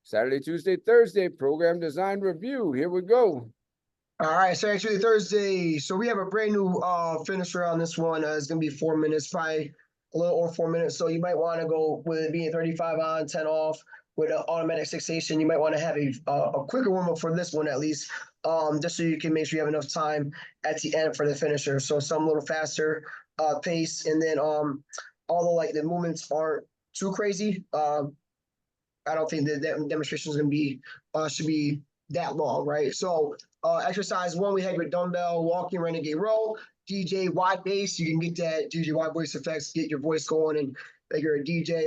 Saturday, Tuesday, Thursday, program design review. Here we go. All right, so actually Thursday. So we have a brand new finisher on this one. It's gonna be 4 minutes, probably a little over 4 minutes. So you might want to go with it being 35 on, 10 off with an automatic fixation. You might want to have a quicker warm up for this one at least, just so you can make sure you have enough time at the end for the finisher. So some a little faster pace, and then although like the movements aren't too crazy, I don't think that demonstration is gonna be should be that long, right? So exercise one, we have your dumbbell walking renegade row, DJ wide bass. You can get that DJ wide voice effects, get your voice going, and like you're a DJ.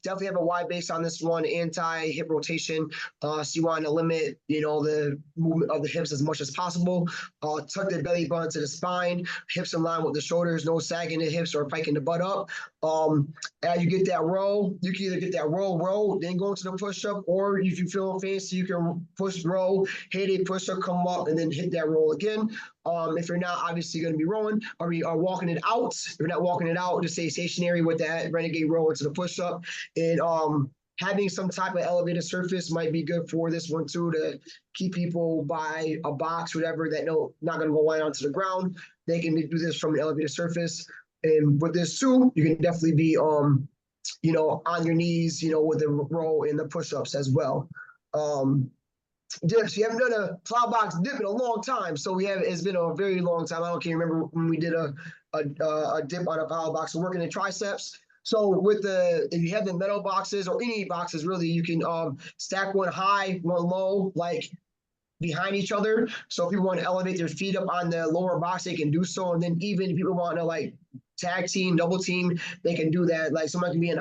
Definitely have a wide bass on this one, anti hip rotation. So you want to limit, the movement of the hips as much as possible. Tuck the belly button to the spine, hips in line with the shoulders, no sagging the hips or piking the butt up. As you get that row, you can either get that row, then go into the push-up, or if you feel fancy, you can push row, hit a push-up, come up, and then hit that roll again. If you're not obviously going to be rowing, or you are walking it out, if you're not walking it out, just stay stationary with that renegade row into the push-up. And having some type of elevated surface might be good for this one too, to keep people by a box, whatever, that not going to go line onto the ground. They can do this from an elevated surface. And with this too, you can definitely be on your knees, with the row and the push-ups as well. Dips, you haven't done a plow box dip in a long time, so it's been a very long time. I don't can remember when we did a dip on a plow box. So working the triceps. So if you have the metal boxes or any boxes really, you can stack one high, one low, like behind each other. So if people want to elevate their feet up on the lower box, they can do so. And then even if people want to like tag team, double team, they can do that. Like someone can be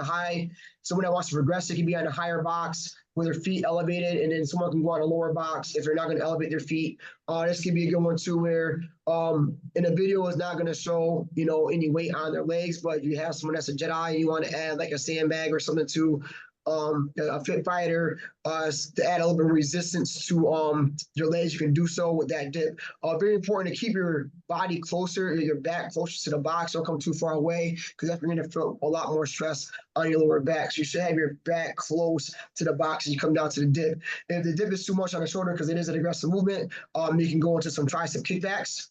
someone that wants to progress, it can be on a higher box with their feet elevated, and then someone can go on a lower box if they're not going to elevate their feet. This could be a good one too, where in a video is not going to show any weight on their legs, but you have someone that's a Jedi and you want to add like a sandbag or something to a fit fighter to add a little bit of resistance to your legs, you can do so with that dip. Very important to keep your body closer, your back closer to the box. Don't come too far away, because that's going to feel a lot more stress on your lower back. So you should have your back close to the box as you come down to the dip. And if the dip is too much on the shoulder, because it is an aggressive movement, you can go into some tricep kickbacks.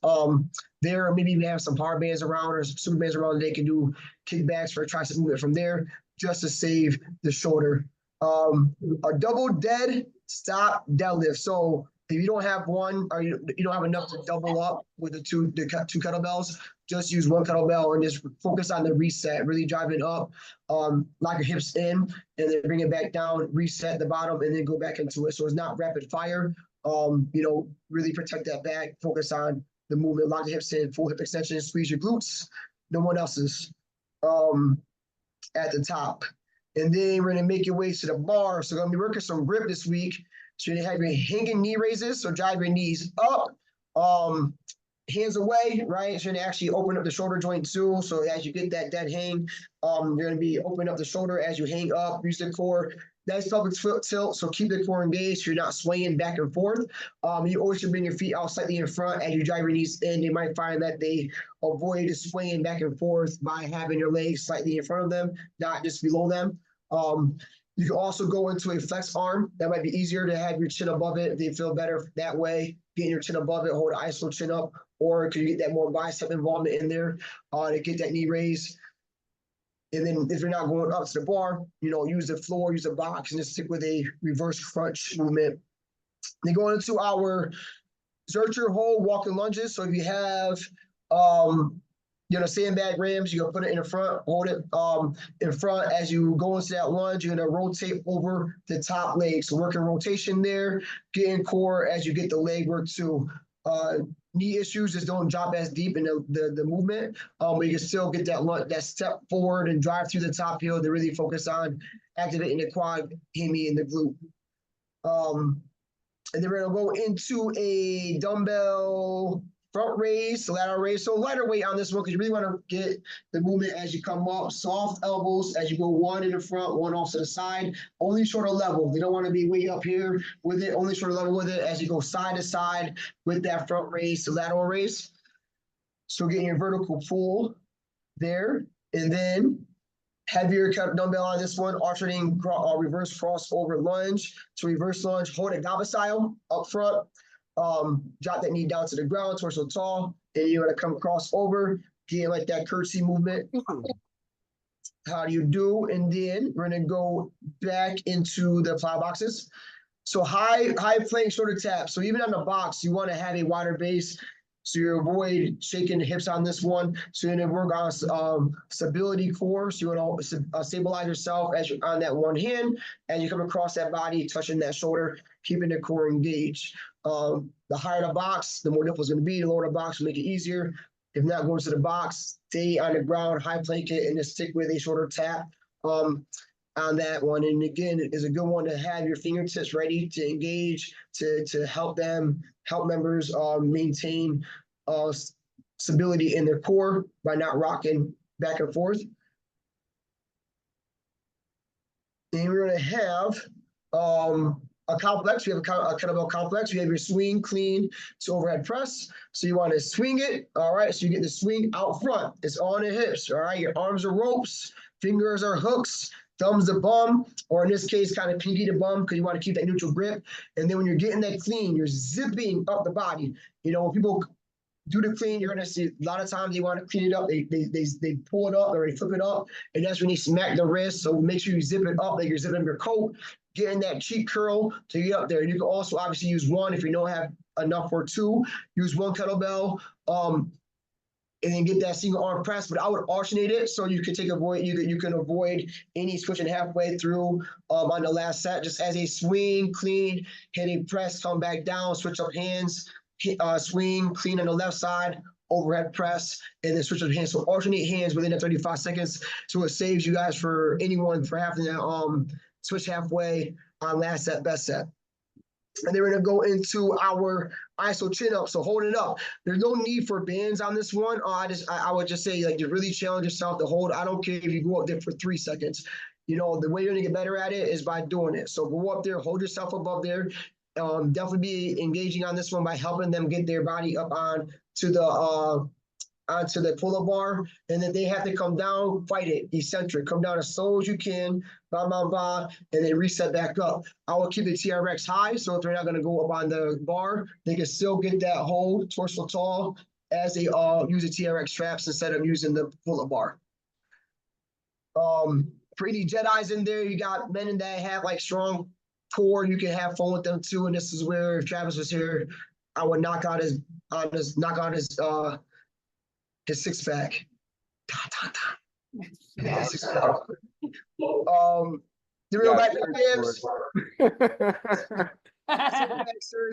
There, maybe even have some power bands around or super bands around, they can do kickbacks for a tricep movement from there, just to save the shoulder. A double dead stop deadlift. So if you don't have one, or you don't have enough to double up with the two kettlebells, just use one kettlebell and just focus on the reset, really drive it up, lock your hips in, and then bring it back down, reset the bottom, and then go back into it. So it's not rapid fire. Really protect that back, focus on the movement, lock your hips in, full hip extension, squeeze your glutes. No one else's. At the top. And then we're going to make your way to the bar. So we're going to be working some grip this week. So you're going to have your hanging knee raises. So drive your knees up, hands away, right? So you're going to actually open up the shoulder joint too. So as you get that dead hang, you're going to be opening up the shoulder as you hang up, use the core. Nice pelvic tilt, so keep the core engaged so you're not swaying back and forth. You always should bring your feet out slightly in front as you drive your knees in. You might find that they avoid swaying back and forth by having your legs slightly in front of them, not just below them. You can also go into a flex arm. That might be easier to have your chin above it. If they feel better that way, getting your chin above it, hold the ISO chin up, or can you get that more bicep involvement in there to get that knee raised? And then if you're not going up to the bar, use the floor, use the box, and just stick with a reverse crunch movement. Then going into our Zercher hold walking lunges. So if you have, sandbag rams, you're going to put it in the front, hold it in front. As you go into that lunge, you're going to rotate over the top leg. So working rotation there, getting core as you get the leg work too. Knee issues just don't drop as deep in the movement, but you can still get that step forward and drive through the top heel to really focus on activating the quad, hemi, and the glute. And then we're gonna go into a dumbbell front raise, lateral raise. So lighter weight on this one because you really want to get the movement as you come up. Soft elbows as you go one in the front, one off to the side. Only shorter level. You don't want to be way up here with it. Only shorter level with it as you go side to side with that front raise to lateral raise. So getting your vertical pull there. And then Heavier dumbbell on this one, alternating reverse crossover lunge to reverse lunge, hold it goblet style up front. Drop that knee down to the ground, torso tall. Then you're gonna come cross over, get like that curtsy movement. How do you do? And then we're gonna go back into the plow boxes. So high plank shoulder tap. So even on the box, you want to have a wider base. So you avoid shaking the hips on this one. So you're going to work on stability core. So you want to stabilize yourself as you're on that one hand, and you come across that body, touching that shoulder, keeping the core engaged. The higher the box, the more difficult it's going to be. The lower the box will make it easier. If not, go to the box, stay on the ground, high plank it, and just stick with a shoulder tap. On that one. And again, it is a good one to have your fingertips ready to engage, to help members maintain stability in their core by not rocking back and forth. And we're going to have a complex. We have a kettlebell complex. We have your swing, clean to overhead press. So you want to swing it. All right. So you get the swing out front. It's on the hips. All right. Your arms are ropes. Fingers are hooks. Thumbs the bum, or in this case, kind of pinky the bum, because you want to keep that neutral grip. And then when you're getting that clean, you're zipping up the body. You know, when people do the clean, you're gonna see a lot of times they want to clean it up. They pull it up or they flip it up, and that's when they smack the wrist. So make sure you zip it up like you're zipping your coat, getting that cheek curl to get up there. And you can also obviously use one if you don't have enough for two. Use one kettlebell. And then get that single arm press, but I would alternate it so you can you can avoid any switching halfway through on the last set. Just as a swing, clean, hitting press, come back down, switch up hands, swing, clean on the left side, overhead press, and then switch up hands. So alternate hands within the 35 seconds, so it saves you guys for anyone for having to switch halfway on last set, best set. And then we're gonna go into our ISO chin up. So hold it up. There's no need for bands on this one. I would just say like to really challenge yourself to hold. I don't care if you go up there for 3 seconds. You know, the way you're gonna get better at it is by doing it. So go up there, hold yourself above there. Definitely be engaging on this one by helping them get their body up on to the onto the pull-up bar, and then they have to come down, fight it, eccentric, come down as slow as you can, blah, blah, blah, and then reset back up. I will keep the TRX high, so if they're not going to go up on the bar, they can still get that whole torso tall as they use the TRX straps instead of using the pull-up bar. For any Jedis in there, you got men that have like strong core, you can have fun with them too, and this is where if Travis was here, I would knock out his six pack. The real back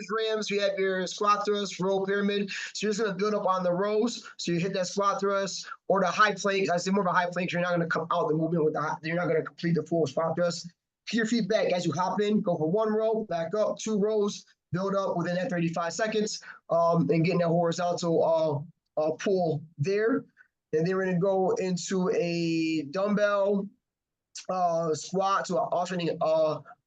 rams, we have your squat thrust, row pyramid. So you're just gonna build up on the rows. So you hit that squat thrust or the high plank. I say more of a high plank. You're not gonna come out the movement with the. You're not gonna complete the full squat thrust. Keep your feet back as you hop in. Go for 1 row, back up, 2 rows. Build up within that 35 seconds, and getting that horizontal pull there. And then we're gonna go into a dumbbell squat to an alternating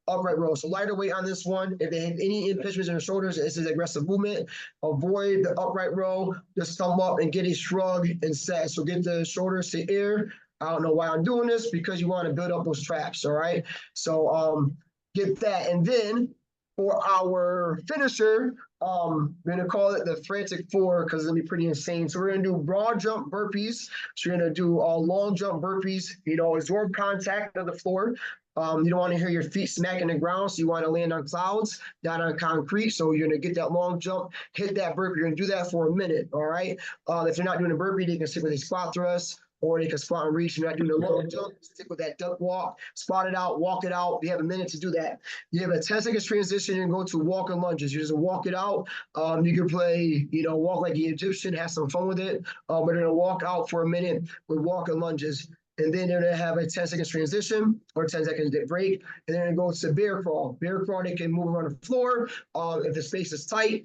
upright row. So lighter weight on this one. If they have any impingements in the shoulders, this is aggressive movement. Avoid the upright row. Just thumb up and get a shrug and set. So get the shoulders to air. I don't know why I'm doing this, because you want to build up those traps, all right? So get that. And then for our finisher, we're gonna call it the Frantic 4 because it's gonna be pretty insane. So we're gonna do broad jump burpees. So you're gonna do long jump burpees, you know, absorb contact of the floor. You don't want to hear your feet smacking the ground, so you want to land on clouds, not on concrete. So you're gonna get that long jump, hit that burpee. You're gonna do that for a minute, all right? If you're not doing a burpee, they can stick with a squat thrust, or they can squat and reach. You're not doing a long jump, stick with that duck walk, spot it out, walk it out. You have a minute to do that. You have a 10 seconds transition and go to walk and lunges. You just walk it out. You can play, you know, walk like the Egyptian, have some fun with it. We're gonna walk out for a minute with walk and lunges. And then they're gonna have a 10 seconds transition or 10 seconds break. And then it goes to bear crawl. Bear crawl, they can move around the floor. If the space is tight,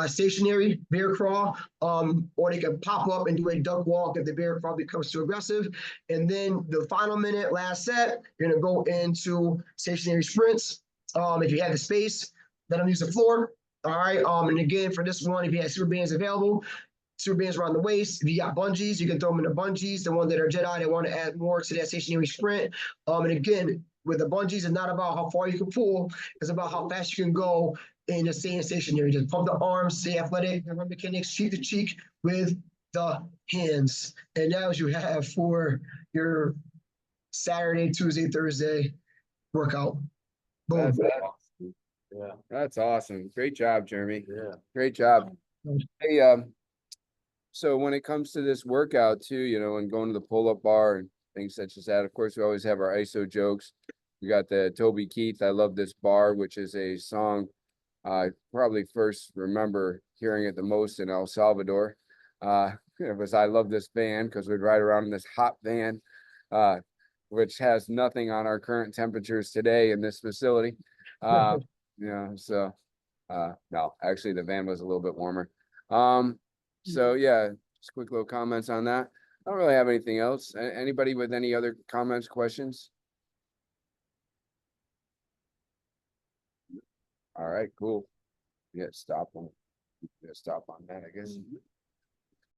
stationary, bear crawl, or they can pop up and do a duck walk if the bear crawl becomes too aggressive. And then the final minute, last set, you're gonna go into stationary sprints. If you have the space, let them use the floor. All right. And again, for this one, if you have super bands available, two bands around the waist. If you got bungees, you can throw them in the bungees. The one that are Jedi, they want to add more to that stationary sprint. And again, with the bungees, it's not about how far you can pull, it's about how fast you can go and just staying stationary. Just pump the arms, stay athletic, and run mechanics cheek to cheek with the hands. And that's what you have for your Saturday, Tuesday, Thursday workout. Boom. That's awesome. Yeah, That's awesome. Great job, Jeremy. yeah. Great job. Hey, so when it comes to this workout too, you know, and going to the pull-up bar and things such as that, of course, we always have our ISO jokes. We got the Toby Keith, I Love This Bar, which is a song I probably first remember hearing it the most in El Salvador. It was I Love This Van because we'd ride around in this hot van, which has nothing on our current temperatures today in this facility. So no, actually the van was a little bit warmer. So yeah, just quick little comments on that. I don't really have anything else. Anybody with any other comments, questions? All right, cool. Yeah, stop on that, I guess.